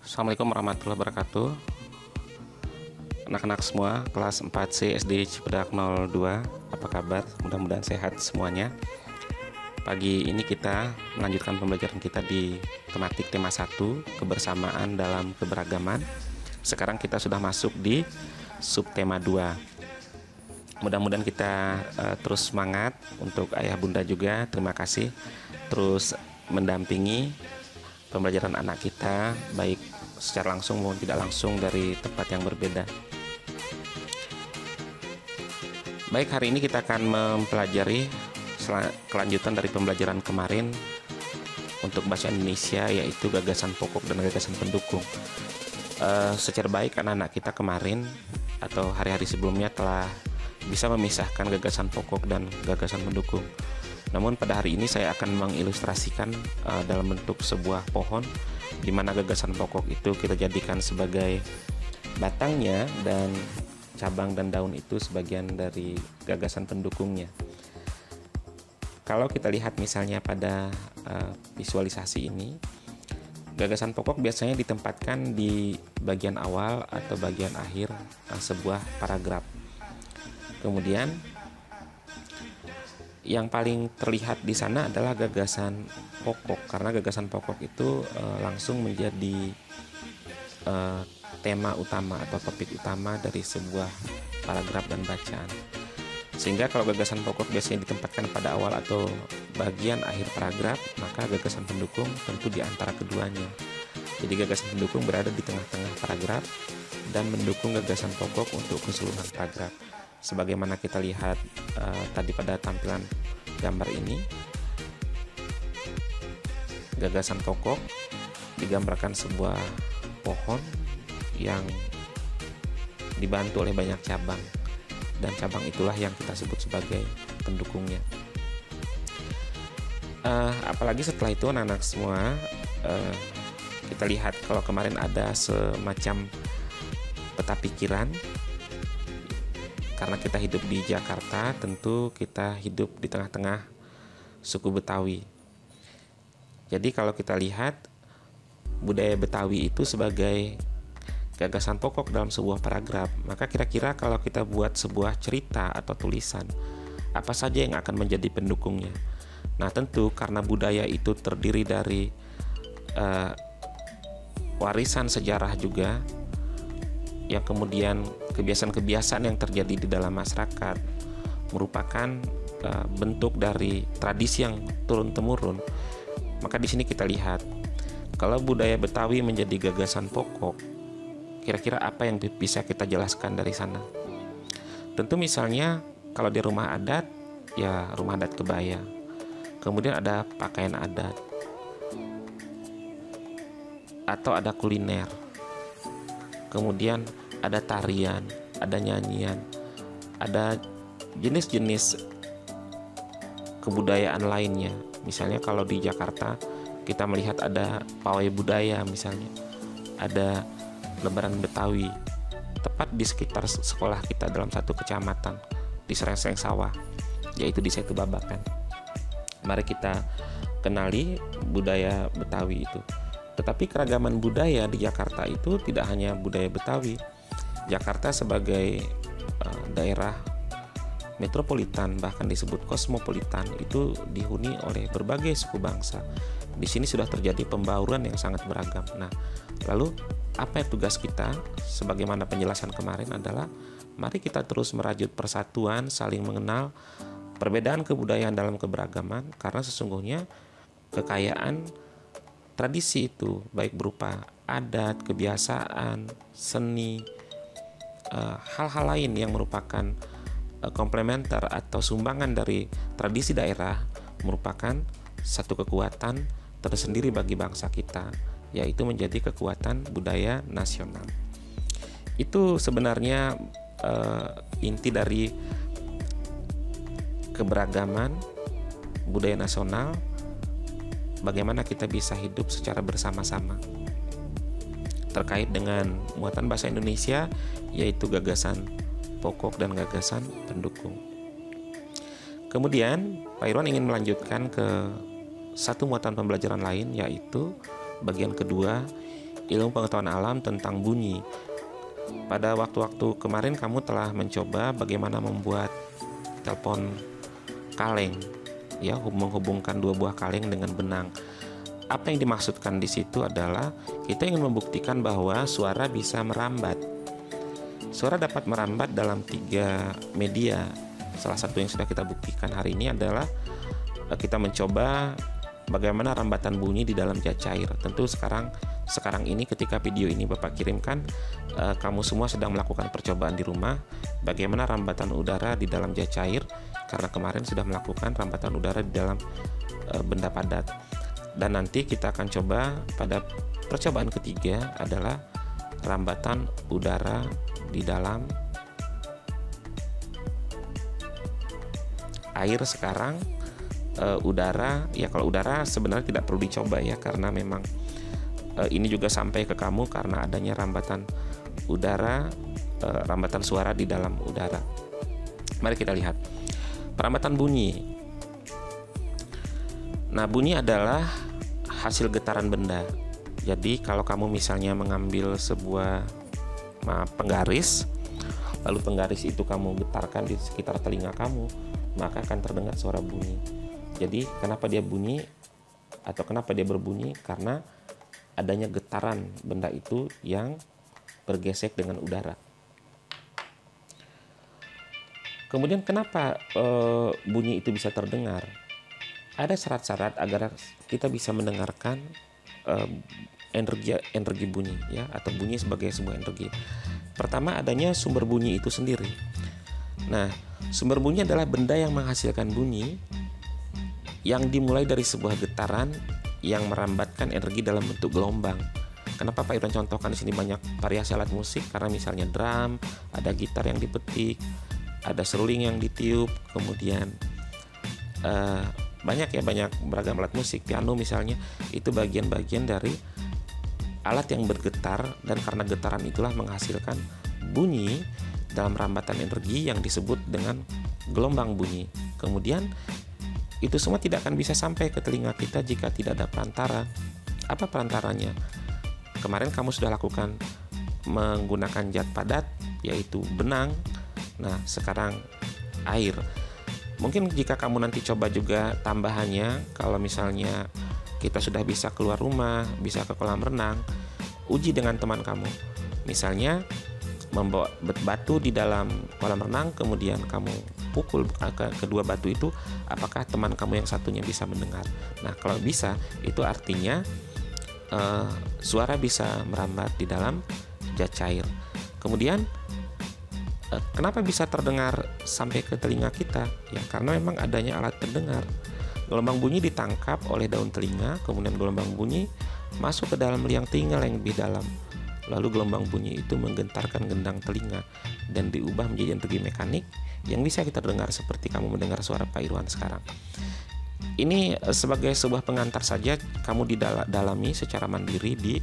Assalamualaikum warahmatullahi wabarakatuh. Anak-anak semua kelas 4C SD Cipedak 02, apa kabar? Mudah-mudahan sehat semuanya. Pagi ini kita melanjutkan pembelajaran kita di tematik tema 1, kebersamaan dalam keberagaman. Sekarang kita sudah masuk di subtema 2. Mudah-mudahan kita terus semangat. Untuk ayah bunda juga terima kasih terus mendampingi pembelajaran anak kita, baik secara langsung maupun tidak langsung dari tempat yang berbeda. Baik, hari ini kita akan mempelajari kelanjutan dari pembelajaran kemarin untuk bahasa Indonesia, yaitu gagasan pokok dan gagasan pendukung. Secara baik anak-anak kita kemarin atau hari-hari sebelumnya telah bisa memisahkan gagasan pokok dan gagasan pendukung. Namun pada hari ini saya akan mengilustrasikan dalam bentuk sebuah pohon, di mana gagasan pokok itu kita jadikan sebagai batangnya dan cabang dan daun itu sebagian dari gagasan pendukungnya. Kalau kita lihat misalnya pada visualisasi ini, gagasan pokok biasanya ditempatkan di bagian awal atau bagian akhir sebuah paragraf. Kemudian yang paling terlihat di sana adalah gagasan pokok, karena gagasan pokok itu langsung menjadi tema utama atau topik utama dari sebuah paragraf dan bacaan. Sehingga kalau gagasan pokok biasanya ditempatkan pada awal atau bagian akhir paragraf, maka gagasan pendukung tentu di antara keduanya. Jadi gagasan pendukung berada di tengah-tengah paragraf dan mendukung gagasan pokok untuk keseluruhan paragraf. Sebagaimana kita lihat tadi pada tampilan gambar ini, gagasan pokok digambarkan sebuah pohon yang dibantu oleh banyak cabang, dan cabang itulah yang kita sebut sebagai pendukungnya. Apalagi setelah itu anak-anak semua, kita lihat kalau kemarin ada semacam peta pikiran. Karena kita hidup di Jakarta, tentu kita hidup di tengah-tengah suku Betawi. Jadi kalau kita lihat budaya Betawi itu sebagai gagasan pokok dalam sebuah paragraf, maka kira-kira kalau kita buat sebuah cerita atau tulisan, apa saja yang akan menjadi pendukungnya? Nah, tentu karena budaya itu terdiri dari warisan sejarah juga, yang kemudian kebiasaan-kebiasaan yang terjadi di dalam masyarakat merupakan bentuk dari tradisi yang turun-temurun. Maka di sini kita lihat kalau budaya Betawi menjadi gagasan pokok, kira-kira apa yang bisa kita jelaskan dari sana? Tentu misalnya kalau di rumah adat, ya rumah adat kebaya. Kemudian ada pakaian adat, atau ada kuliner. Kemudian ada tarian, ada nyanyian, ada jenis-jenis kebudayaan lainnya. Misalnya kalau di Jakarta kita melihat ada pawai budaya, misalnya ada lebaran Betawi, tepat di sekitar sekolah kita dalam satu kecamatan di Serengseng Sawah, yaitu di Setu Babakan. Mari kita kenali budaya Betawi itu. Tetapi keragaman budaya di Jakarta itu tidak hanya budaya Betawi. Jakarta sebagai daerah metropolitan, bahkan disebut kosmopolitan, itu dihuni oleh berbagai suku bangsa. Di sini sudah terjadi pembauran yang sangat beragam. Nah, lalu apa yang tugas kita? Sebagaimana penjelasan kemarin adalah mari kita terus merajut persatuan, saling mengenal perbedaan kebudayaan dalam keberagaman, karena sesungguhnya kekayaan tradisi itu baik berupa adat, kebiasaan, seni, hal-hal lain yang merupakan komplementer atau sumbangan dari tradisi daerah, merupakan satu kekuatan tersendiri bagi bangsa kita, yaitu menjadi kekuatan budaya nasional. Itu sebenarnya inti dari keberagaman budaya nasional, bagaimana kita bisa hidup secara bersama-sama. Terkait dengan muatan bahasa Indonesia, yaitu gagasan pokok dan gagasan pendukung. Kemudian Pak Irwan ingin melanjutkan ke satu muatan pembelajaran lain, yaitu bagian kedua ilmu pengetahuan alam tentang bunyi. Pada waktu-waktu kemarin kamu telah mencoba bagaimana membuat telepon kaleng, ya, menghubungkan dua buah kaleng dengan benang. Apa yang dimaksudkan di situ adalah kita ingin membuktikan bahwa suara bisa merambat. Suara dapat merambat dalam 3 media. Salah satu yang sudah kita buktikan hari ini adalah kita mencoba bagaimana rambatan bunyi di dalam zat cair. Tentu sekarang ini ketika video ini Bapak kirimkan, kamu semua sedang melakukan percobaan di rumah bagaimana rambatan udara di dalam zat cair, karena kemarin sudah melakukan rambatan udara di dalam benda padat. Dan nanti kita akan coba pada percobaan ketiga adalah rambatan udara di dalam air. Sekarang udara, ya kalau udara sebenarnya tidak perlu dicoba ya, karena memang ini juga sampai ke kamu karena adanya rambatan udara, rambatan suara di dalam udara. Mari kita lihat perambatan bunyi. Nah, bunyi adalah hasil getaran benda. Jadi kalau kamu misalnya mengambil sebuah penggaris, lalu penggaris itu kamu getarkan di sekitar telinga kamu, maka akan terdengar suara bunyi. Jadi kenapa dia bunyi atau kenapa dia berbunyi? Karena adanya getaran benda itu yang bergesek dengan udara. Kemudian kenapa bunyi itu bisa terdengar? Ada syarat-syarat agar kita bisa mendengarkan energi bunyi, ya, atau bunyi sebagai sebuah energi. Pertama, adanya sumber bunyi itu sendiri. Nah, sumber bunyi adalah benda yang menghasilkan bunyi yang dimulai dari sebuah getaran yang merambatkan energi dalam bentuk gelombang. Kenapa Pak Irwan contohkan di sini banyak variasi alat musik? Karena misalnya drum, ada gitar yang dipetik, ada seruling yang ditiup, kemudian banyak beragam alat musik. Piano misalnya, itu bagian-bagian dari alat yang bergetar, dan karena getaran itulah menghasilkan bunyi dalam rambatan energi yang disebut dengan gelombang bunyi. Kemudian itu semua tidak akan bisa sampai ke telinga kita jika tidak ada perantara. Apa perantaranya? Kemarin kamu sudah lakukan menggunakan zat padat, yaitu benang. Nah, sekarang air. Mungkin jika kamu nanti coba juga tambahannya, kalau misalnya kita sudah bisa keluar rumah, bisa ke kolam renang, uji dengan teman kamu. Misalnya membawa batu di dalam kolam renang, kemudian kamu pukul kedua batu itu, apakah teman kamu yang satunya bisa mendengar? Nah, kalau bisa, itu artinya suara bisa merambat di dalam zat cair. Kemudian kenapa bisa terdengar sampai ke telinga kita? Ya, karena memang adanya alat pendengar. Gelombang bunyi ditangkap oleh daun telinga, kemudian gelombang bunyi masuk ke dalam liang telinga yang lebih dalam. Lalu gelombang bunyi itu menggentarkan gendang telinga dan diubah menjadi energi mekanik yang bisa kita dengar seperti kamu mendengar suara Pak Irwan sekarang. Ini sebagai sebuah pengantar saja, kamu didalami secara mandiri di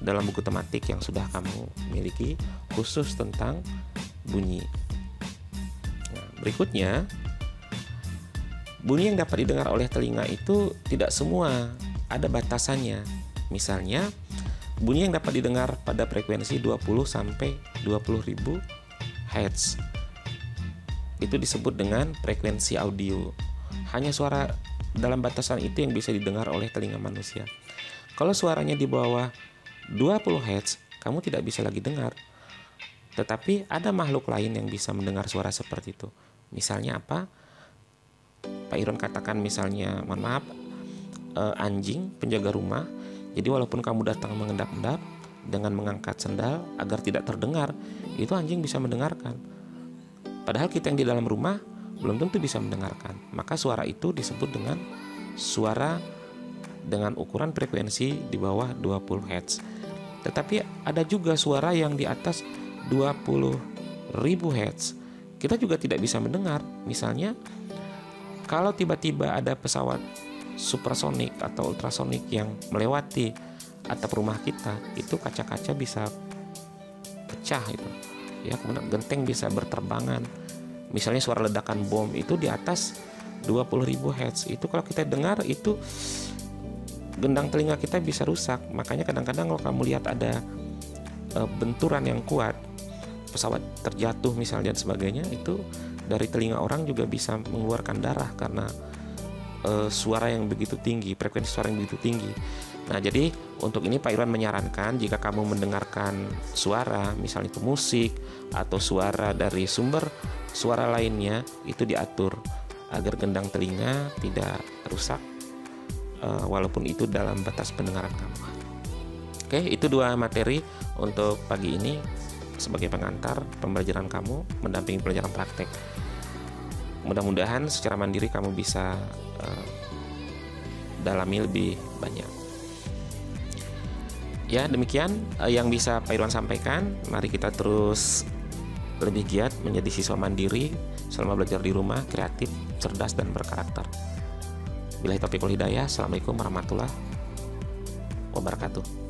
dalam buku tematik yang sudah kamu miliki khusus tentang bunyi. Nah, berikutnya, bunyi yang dapat didengar oleh telinga itu tidak semua, ada batasannya. Misalnya, bunyi yang dapat didengar pada frekuensi 20 sampai 20.000 Hz. Itu disebut dengan frekuensi audio. Hanya suara dalam batasan itu yang bisa didengar oleh telinga manusia. Kalau suaranya di bawah 20 Hz, kamu tidak bisa lagi dengar. Tetapi ada makhluk lain yang bisa mendengar suara seperti itu. Misalnya apa? Pak Irwan katakan misalnya, mohon maaf, anjing penjaga rumah. Jadi walaupun kamu datang mengendap-endap dengan mengangkat sendal agar tidak terdengar, itu anjing bisa mendengarkan. Padahal kita yang di dalam rumah belum tentu bisa mendengarkan. Maka suara itu disebut dengan suara dengan ukuran frekuensi di bawah 20 Hz. Tetapi ada juga suara yang di atas 20.000 Hz. Kita juga tidak bisa mendengar. Misalnya, kalau tiba-tiba ada pesawat supersonik atau ultrasonik yang melewati atap rumah kita, itu kaca-kaca bisa pecah itu. Ya, kemudian genteng bisa berterbangan. Misalnya suara ledakan bom itu di atas 20.000 Hz. Itu kalau kita dengar itu gendang telinga kita bisa rusak. Makanya kadang-kadang kalau kamu lihat ada benturan yang kuat, pesawat terjatuh misalnya dan sebagainya, itu dari telinga orang juga bisa mengeluarkan darah karena suara yang begitu tinggi, frekuensi suara yang begitu tinggi. Nah, jadi untuk ini Pak Irwan menyarankan jika kamu mendengarkan suara, misalnya itu musik atau suara dari sumber suara lainnya, itu diatur agar gendang telinga tidak rusak, walaupun itu dalam batas pendengaran kamu. Oke, itu 2 materi untuk pagi ini sebagai pengantar pembelajaran kamu mendampingi pelajaran praktek. Mudah-mudahan secara mandiri kamu bisa dalami lebih banyak. Ya, demikian yang bisa Pak Irwan sampaikan. Mari kita terus lebih giat menjadi siswa mandiri selama belajar di rumah, kreatif, cerdas, dan berkarakter. Billahi taufiq wal hidayah. Assalamualaikum warahmatullahi wabarakatuh.